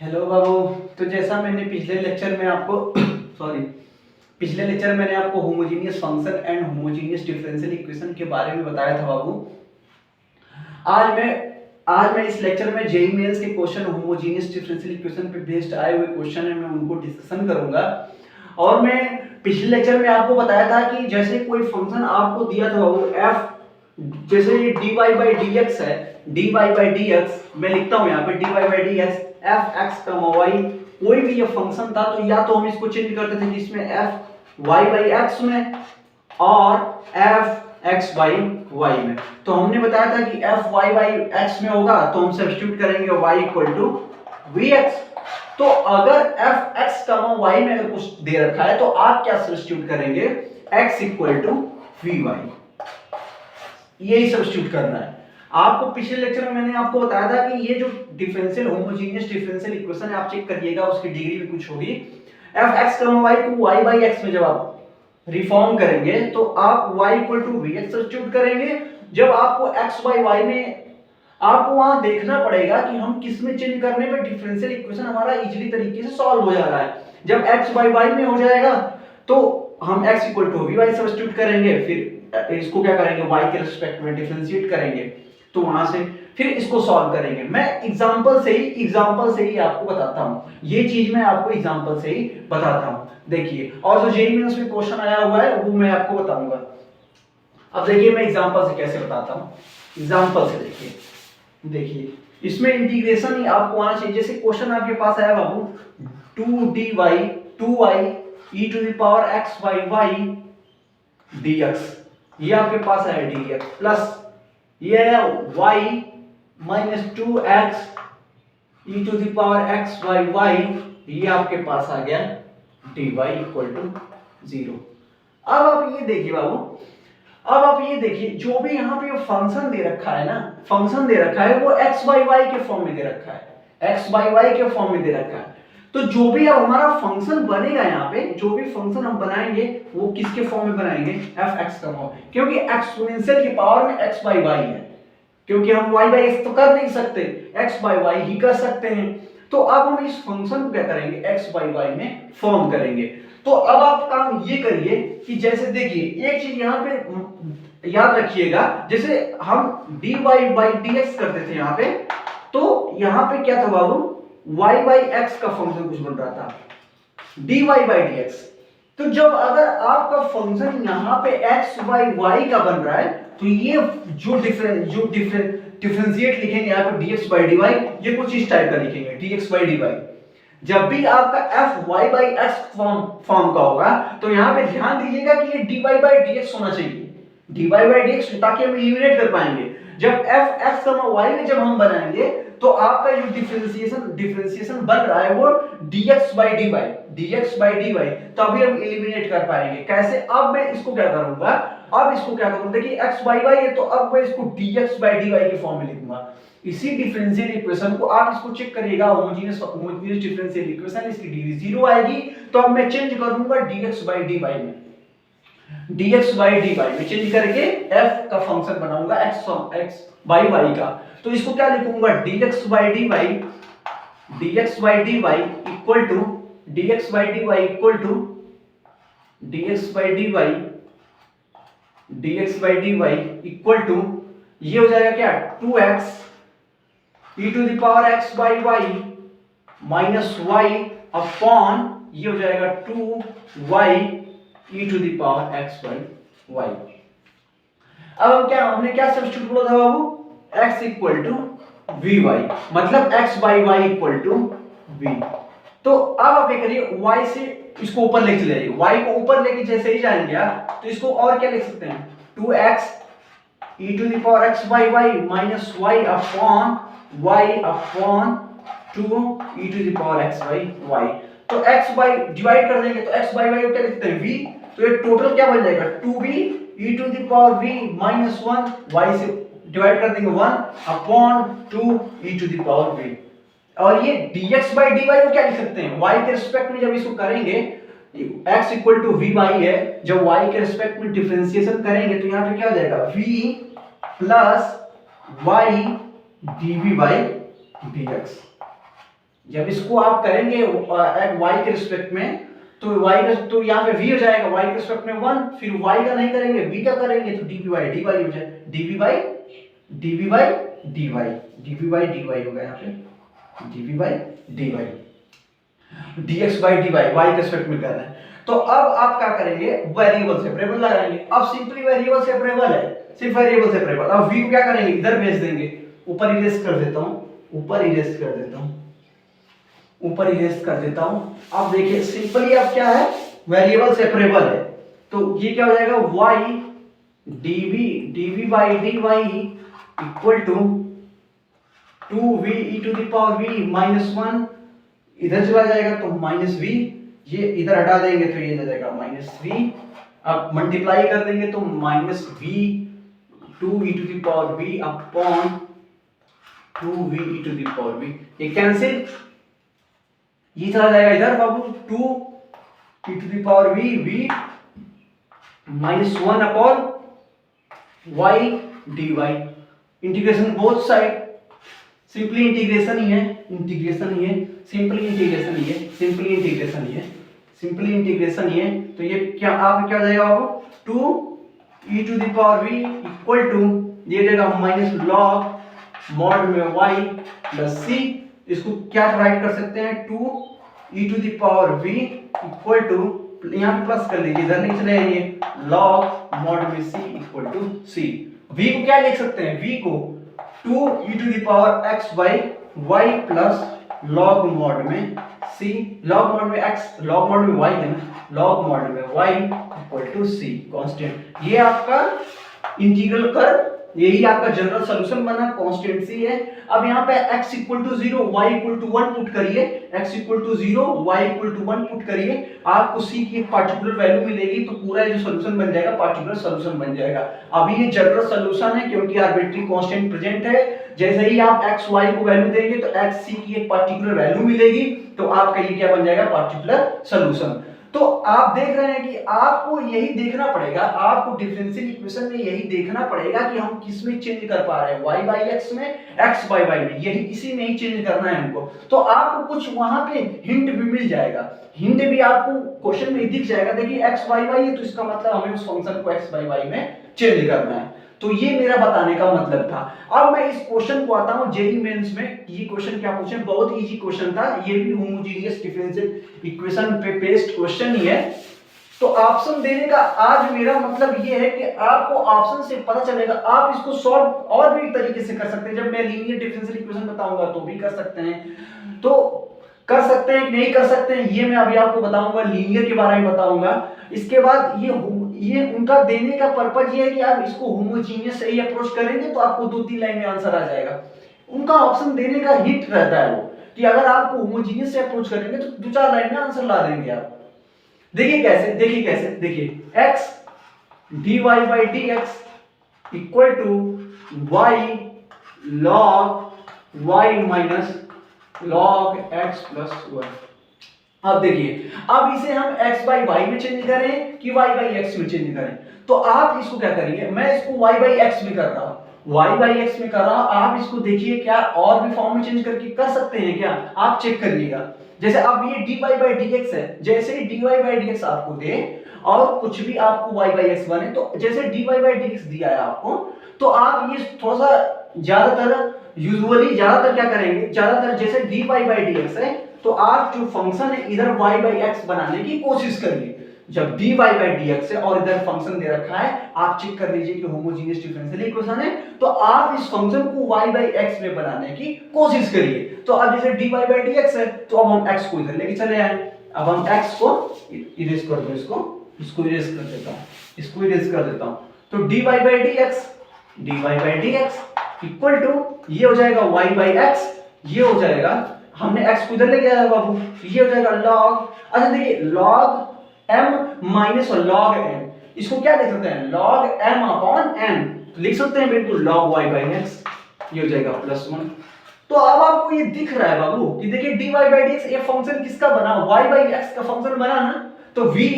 Hello बाबू। तो जैसा मैंने पिछले लेक्चर में आपको सॉरी पिछले लेक्चर मैंने आपको homogeneous function and homogeneous differential equation के बारे में बताया था बाबू। आज मैं आज मैं इस लेक्चर में जेईई मेंस के क्वेश्चन होमोजीनियस डिफरेंशियल इक्वेशन पे बेस्ड आए हुए क्वेश्चन है, मैं उनको डिस्कशन करूंगा। और मैं पिछले लेक्चर में आपको बताया था कि जैसे कोई फंक्शन आपको दिया था बाबू f, जैसे ये dy बाई dx है, dy बाई dx मैं लिखता हूँ यहाँ पे dy by dx f x y, कोई भी ये फंक्शन था तो या तो हम इसको चेंज करते थे जिसमें f y बाई x में और f x बाई y में। तो हमने बताया था कि f y बाई x में होगा तो हम सब्स्टिट्यूट करेंगे y इक्वल टू vx। तो अगर f x y में अगर कुछ दे रखा है तो आप क्या सब्स्टिट्यूट करेंगे, x इक्वल टू vy, यही सब्स्टिट्यूट करना है आपको। पिछले लेक्चर में मैंने आपको बताया था कि ये जो डिफरेंशियल होमोजीनियस डिफरेंशियल इक्वेशन है आप चेक करिएगा, उसकी डिग्री भी कुछ होगी। f x y को y बाई x में जब आप रिफॉर्म करेंगे तो आप y equal to vx substitute करेंगे। जब आपको x बाई y में आपको वहां देखना पड़ेगा कि हम किस में चेंज करने पे डिफरेंशियल इक्वेशन हमारा इजीली तरीके से सॉल्व हो जा रहा है। जब x बाई y में हो जाएगा तो हम x equal to vy substitute करेंगे, फिर इसको क्या करेंगे y के रिस्पेक्ट में डिफरेंशिएट करेंगे, तो वहां से फिर इसको सॉल्व करेंगे। मैं एग्जांपल से ही आपको बताता हूं, ये चीज मैं आपको एग्जांपल से ही बताता हूं। देखिए, और जो जेईई मेंस में क्वेश्चन आया हुआ है वो मैं आपको बताऊंगा। अब देखिए मैं एग्जांपल से कैसे बताता हूं। एग्जांपल से देखिए इसमें इंटीग्रेशन ही आपको आना चाहिए। जैसे क्वेश्चन आपके पास आया बाबू 2y e to the power x by y dx, ये आपके पास है dx प्लस ये है y minus 2x e to the power x by y, ये आपके पास आ गया dy इक्वल टू 0। अब आप ये देखिए बाबू, अब आप ये देखिए जो भी यहाँ पे फंक्शन दे रखा है ना, फंक्शन दे रखा है वो x बाई y के फॉर्म में दे रखा है, x बाई y के फॉर्म में दे रखा है। तो जो भी अब हमारा फंक्शन बनेगा यहाँ पे, जो भी फंक्शन हम बनाएंगे वो किसके फॉर्म में बनाएंगे, f x का फॉर्म, क्योंकि एक्सपोनेंशियल की पावर में x बाई y है, क्योंकि हम y बाई x तो कर नहीं सकते, x बाई y ही कर सकते हैं। तो अब हम इस फंक्शन को क्या करेंगे, x बाई y में फॉर्म करेंगे। तो अब आप काम ये करिए कि जैसे देखिए एक चीज यहाँ पे याद रखिएगा, जैसे हम dy बाई dx करते थे यहाँ पे, तो यहाँ पे क्या था बाबू, y बाई x का फंक्शन कुछ बन रहा था dy बाई dx। तो जब अगर आपका फंक्शन यहाँ पे x बाई y का बन रहा है तो ये जो डिफरेंशिएट लिखेंगे यहाँ पे dx बाई dy, ये कुछ इस टाइप का लिखेंगे dx बाई dy। जब भी आपका f y by x form का होगा तो यहाँ पे ध्यान दीजिएगा कि ये dy बाई dx होना चाहिए, dy बाई dx, ताकि हम एलिमिनेट कर पाएंगे। जब f x y में जब हम बनाएंगे तो आपका जो डिफरेंशिएशन बन रहा है वो dx बाई dy, तभी हम एलिमिनेट कर पाएंगे। कैसे, अब मैं इसको क्या करूंगा, अब इसको क्या करूंगा, देखिए x बाई y है तो अब मैं इसको dx बाई dy के फॉर्म में लिखूंगा। इसी डिफरेंशियल इक्वेशन को आप इसको चेक करिएगा, होमोजेनियस डिफरेंशियल इक्वेशन, इसकी डिग्री 0 आएगी तो अब मैं चेंज कर दूंगा dx बाई dy में, dx बाई dy में चेंज करके f का फंक्शन बनाऊंगा x बाई y का। तो इसको क्या लिखूंगा, dx by dy equal to dx by dy equal to dx by dy equal to, ये हो जाएगा क्या, 2x e to the power x by y minus y upon, ये हो जाएगा 2y e to the power x by y। अब हम क्या, हमने क्या सब्स्टिट्यूट बोला था बाबू, x इक्वल टू vy, मतलब x by y equal to v। तो अब आप ये करिए y से इसको ऊपर लेके चले जाइए, y को ऊपर लेके जैसे ही जाएंगे आप तो इसको और क्या लिख सकते हैं, 2x e to the power x by y minus y upon 2 e to the power x by y। तो x बाई डिवाइड कर देंगे तो x बाई y को क्या लिखते हैं, v, तो ये टोटल क्या बन जाएगा, 2v e to the power v minus 1, y से डिवाइड कर देंगे 1 upon 2 e to the power v। और ये dx बाई dy को क्या लिख सकते हैं, y के रिस्पेक्ट में जब इसको करेंगे, x equal to v by है, जब y के रिस्पेक्ट में डिफरेंशिएशन करेंगे तो यहाँ पे क्या हो जाएगा, v plus y dv by dx। जब इसको आप करेंगे y के रिस्पेक्ट में तो y का तो यहाँ पे v हो जाएगा, y के रिस्पेक्ट में 1, फिर y का नहीं करेंगे v का करेंगे तो dv by dy हो जाए, dv by dy होगा यहाँ पे dv by dy, dx by dy y के रिस्पेक्ट में कर रहे हैं। तो अब आप क्या करेंगे, वेरिएबल सेपरेबल लगाएंगे। अब सिंपली वेरिएबल सेपरेबल है, सिर्फ वेरिएबल सेपरेबल। अब v को क्या करेंगे, इधर भेज देंगे, ऊपर इरेज कर देता हूं, ऊपर इरेज कर देता हूं, ऊपर इरेज कर देता हूं। अब देखिए सिंपली अब क्या है, वेरिएबल सेपरेबल है, तो ये क्या हो जाएगा, y dv by dy equal to 2v e to the power v minus 1, इधर चला जाएगा तो माइनस v, ये इधर हटा देंगे तो ये हो जाएगा माइनस v, अब मल्टीप्लाई कर देंगे तो minus v 2e to the power v upon 2v e to the power v, ये कैंसिल, ये चला जाएगा इधर बाबू, 2 e to the power v minus 1 upon y dy, integration both side, simply integration ही है, इंटीग्रेशन ही है, सिंपली इंटीग्रेशन ही है, सिंपली इंटीग्रेशन ही है, सिंपली इंटीग्रेशन ही है। तो ये क्या आप क्या हो जाएगा बाबू, 2 e to the power v equal to ये जाएगा माइनस लॉग मॉड में y प्लस c, इसको क्या राइट कर सकते हैं, 2 e to the power v equal to, यहाँ पे प्लस कर लीजिए, इधर नहीं चले आएंगे, लॉग मॉड में c equal to c। v को क्या लिख सकते हैं, v को 2 e to the power x by y plus log mod में c, लॉग मॉड में x, लॉग मॉड में y है ना, लॉग मॉड में y equal to c constant. ये आपका इंटीग्रल कर, यही आपका जनरल सॉल्यूशन बना, कांस्टेंट सी है। अब यहाँ पे x equal to 0 y equal to 1 put करिए, x equal to 0 y equal to 1 put करिए, आपको c की एक पार्टिकुलर वैल्यू मिलेगी, तो पूरा जो सॉल्यूशन बन जाएगा पार्टिकुलर सॉल्यूशन बन जाएगा। अभी ये जनरल सॉल्यूशन है क्योंकि आर्बिट्री कांस्टेंट प्रेजेंट है, जैसे ही आप x y को वैल्यू देंगे तो x c की एक पार्टिकुलर वैल्यू मिलेगी, तो आपका ये क्या बन जाएगा, पार्टिकुलर सॉल्यूशन। तो आप देख रहे हैं कि आपको यही देखना पड़ेगा, आपको डिफरेंशियल इक्वेशन में यही देखना पड़ेगा कि हम किस में चेंज कर पा रहे हैं, y by x में, x by y में, यही इसी में ही चेंज करना है हमको। तो आपको कुछ वहां पे हिंट भी मिल जाएगा, हिंट भी आपको क्वेश्चन में दिख जाएगा। देखिए x by y है तो इसका मतलब हमें उस फंक्शन को x by y में चेंज करना है। तो ये मेरा बताने का मतलब था। अब मैं इस क्वेश्चन को आता हूं जेईई मेंस में। ये क्वेश्चन क्या पूछे, बहुत इजी क्वेश्चन था, ये भी होमोजेनियस डिफरेंशियल इक्वेशन पे बेस्ड क्वेश्चन ही है। तो ऑप्शन देने का आज मेरा मतलब ये है कि आपको ऑप्शन से पता चलेगा, आप इसको सॉल्व और भी तरीके से कर सकते हैं। जब मैं लीनियर डिफरेंशियल इक्वेशन बताऊंगा तो भी कर सकते हैं, तो कर सकते हैं कि नहीं कर सकते हैं, ये मैं अभी आपको बताऊंगा, लीनियर के बारे में बताऊंगा। इसके बाद ये उनका देने का पर्पज ये है कि आप इसको होमोजीनियस से ही अप्रोच करेंगे तो आपको 2-3 लाइन में आंसर आ जाएगा। उनका ऑप्शन देने का हिट रहता है वो कि अगर आपको होमोजीनियस से अप्रोच करेंगे तो 2-4 लाइन में आंसर ला देंगे आप। देखिए कैसे, देखिए कैसे, देखिए x dy by dx equal to y log y minus log x plus 1। अब देखिए, अब इसे हम x by y में चेंज करें कि y by x में चेंज करें, तो आप इसको क्या करिए, मैं इसको y by x में कर रहा हूं, y by x में कर रहा हूं, आप इसको देखिए क्या और भी फॉर्म में चेंज करके कर सकते हैं क्या, आप चेक करिएगा। जैसे अब ये dy by dx है, जैसे ही dy by dx आपको दे और कुछ भी आपको y by x बने, तो जैसे dy by dx दिया है आपको, तो आप ये थोड़ा सा ज्यादातर ज्यादातर क्या करेंगे, ज्यादातर जैसे dy by dx है तो आप जो फंक्शन है इधर y by x बनाने की कोशिश करिए। जब dy by dx है और इधर फंक्शन दे रखा है, आप चेक कर लीजिए कि होमोजेनियस डिफरेंशियल इक्वेशन है, तो आप इस फंक्शन को y by x में बनाने की कोशिश करिए। तो अब जैसे dy by dx है तो अब हम x को इधर लेके चले आए, अब हम x को इरेज कर दो, इसको इरेज कर देता हूं, इसको इरेज कर देता हूं, तो dy by dx equal to ये हो जाएगा y by x, ये हो जाएगा, हमने x को इधर लेके आया बाबू, ये हो जाएगा log, अच्छा देखिए log m minus log n, इसको क्या लिख सकते हैं, log m अपॉन n, तो लिख सकते हैं बिल्कुल log y by x, ये हो जाएगा प्लस 1। तो अब आपको ये दिख रहा है बाबू कि देखिए dy by dx ये फंक्शन किसका बना, y by x का फंक्शन बना ना, तो v,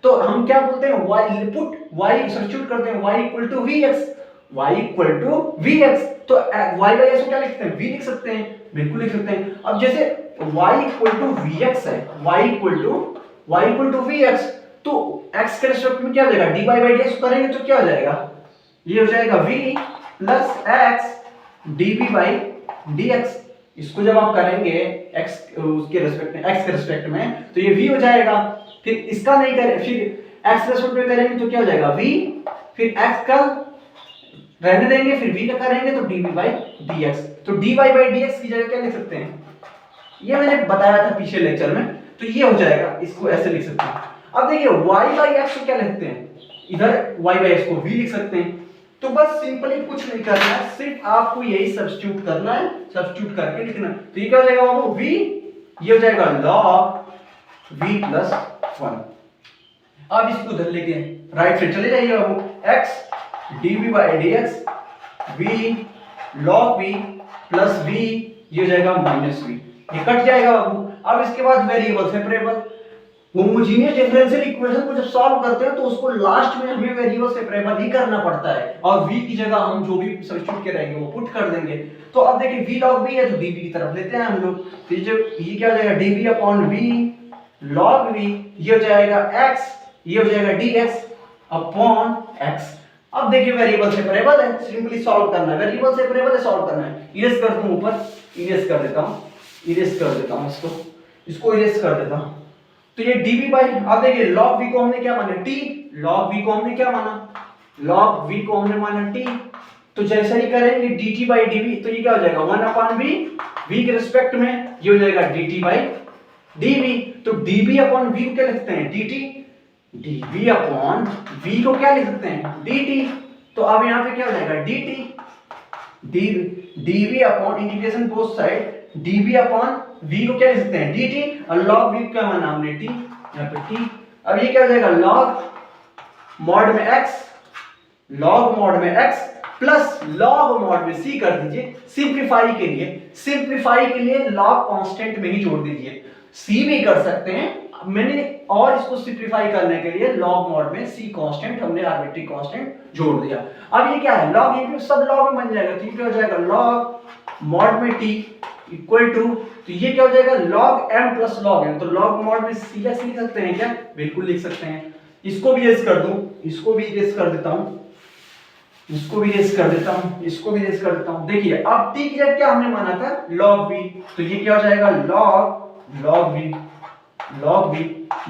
तो हम क्या बोलते हैं y पुट y सब्स्टिट्यूट करते हैं y equal to vx, y equal to vx, तो y बाई एक्स को क्या लिख सकते हैं, v लिख सकते हैं, बिल्कुल लिख सकते हैं। अब जैसे y इक्वल टू vx है, y इक्वल टू vx, तो x के रिस्पेक्ट में क्या हो जाएगा, dy बाई dx करेंगे तो क्या हो जाएगा, ये हो जाएगा v plus x dv by dx। इसको जब आप करेंगे x उसके रिस्पेक्ट में, x के रिस्पेक्ट में, तो ये v हो जाएगा। फिर इसका नहीं करें, फिर x रिस्पेक्ट में करेंगे तो क्या हो जाएगा v, फिर x का रहने देंगे, फिर v का करेंगे तो dv बाई dx। तो dy बाई dx की जगह क्या लिख सकते हैं, ये मैंने बताया था पिछले लेक्चर में, तो ये हो जाएगा, इसको ऐसे लिख सकते हैं। अब देखिए y बाई x को क्या लिखते हैं, इधर y बाई x को v लिख सकते हैं। तो बस सिंपली कुछ नहीं करना है, सिर्फ आपको यही सब्स्टिट्यूट करना है, सब्स्टिट्यूट करके लिखना है। तो ये क्या हो जाएगा बाबू, v, ये हो जाएगा log v प्लस 1। अब इसको उधर लेके राइट साइड चले जाइए बाबू, x dv by dx v log v plus v, ये हो जाएगा माइनस v, ये कट जाएगा बाबू। अब इसके बाद variable separable, homogeneous differential equation को जब सॉल्व करते हैं तो उसको लास्ट में हमें वेरिएबल सेपरेबल ही करना पड़ता है, और v की जगह हम जो भी सब्स्टिट्यूट करेंगे वो पुट कर देंगे। तो अब देखिए v log v है तो dv की तरफ लेते हैं हम लोग, तो ये क्या हो जाएगा, dv upon v log v, ये हो जाएगा x, ये हो जाएगा dx अपॉन x। अब देखिए वेरिएबल सेपरेबल है, सिंपली सॉल्व करना है, वेरिएबल सेपरेबल है, सॉल्व करना है। इरेज कर दूं ऊपर, इरेज कर देता हूं, इरेज कर देता हूं, इसको इरेज कर देता हूं। तो ये dv बाई, अब देखिए log v को हमने क्या माना, t, log v को हमने क्या माना, log v को हमने माना t। तो जैसा ही करेंगे dt बाई dv, तो ये क्या हो जाएगा 1 अपॉन v, v के रिस्पेक्ट में ये हो जाएगा dt बाई dv। तो dv अपॉन v को क्या लिखते हैं, dt, dv अपॉन v को क्या लिख सकते हैं, dt। तो अब यहाँ पे क्या हो जाएगा dt, dv upon integration both side, dv upon v को क्या लिख सकते हैं, dt, और log v क्या माना हमने t, यहाँ पे t। अब ये क्या हो जाएगा log मॉड में x, log मॉड में x प्लस log मॉड में c कर दीजिए, सिंप्लीफाई के लिए log कांस्टेंट में ही जोड़ दीजिए, c भी कर सकते हैं मैंने, और इसको सिंप्लीफाई करने के लिए log मॉड में c कांस्टेंट हमने आर्बिट्री कांस्टेंट जोड़ दिया। अब ये क्या है, log, ये सब log में बन जाएगा, तो ये क्या हो जाएगा log मॉड में t इक्वल टू, तो ये क्या हो जाएगा log m plus log n। तो log मॉड में c लिख सकते हैं क्या, बिल्कुल लिख सकते हैं। इसको भी इरेज कर दूं, इसको भी इरेज कर देता हूं, इसको भी इरेज कर देता हूं, इसको भी इरेज कर देता हूं। देखिए अब t की जगह क्या हमने माना था, log v, तो ये क्या हो जाएगा log v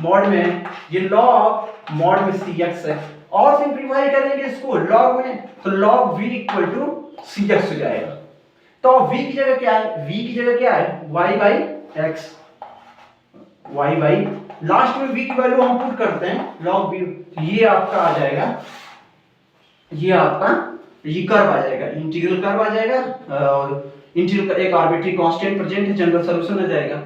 मॉड में, ये log मॉड में cx है, और सिंप्लीफाई करेंगे इसको log में, तो log v equal to cx हो जाएगा। तो v की जगह क्या है, v की जगह क्या है, y by x, y by, last में v की वैल्यू हम पुट करते हैं log v, ये आपका आ जाएगा, ये आपका ये कर्व आ जाएगा, इंटीग्रल कर्व आ जाएगा, और इंटीग्रल का एक आर्बिट्री कांस्टेंट प्रेजेंट है, जनरल सॉल्यूशन आ जाएगा।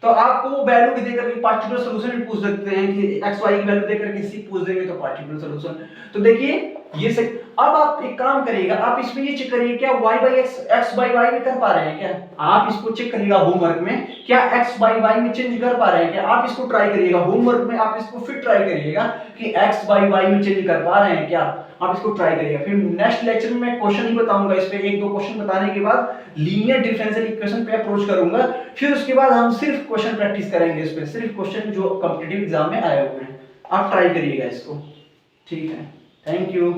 तो आपको वो वैल्यू भी देकर के पार्टिकुलर सॉल्यूशन भी पूछ सकते हैं कि x y की वैल्यू देकर के c पूछ देंगे तो पार्टिकुलर सॉल्यूशन। तो देखिए ये से, अब आप एक काम करिएगा, आप इसमें ये चेक करिए क्या y by x by y में कर पा रहे हैं क्या, आप इसको चेक करिएगा होमवर्क में, क्या x बाई y में चेंज कर पा रहे हैं क्या, आप इसको ट्राई करिएगा होमवर्क में, आप इसको फिर ट्राई करिएगा कि x बाई y में चेंज कर पा रहे हैं क्या, आप इसको ट्राई करिएगा। फिर नेक्स्ट लेक्चर में मैं क्वेश्चन ही बताऊंगा, इस पे एक दो क्वेश्चन बताने के बाद लीनियर डिफरेंशियल इक्वेशन पे अप्रोच करूंगा, फिर उसके बाद हम सिर्फ क्वेश्चन प्रैक्टिस करेंगे, इस पे सिर्फ क्वेश्चन जो कॉम्पिटिटिव एग्जाम में आए हुए हैं। आप ट्राई करिएगा इसको, ठीक है, थैंक यू।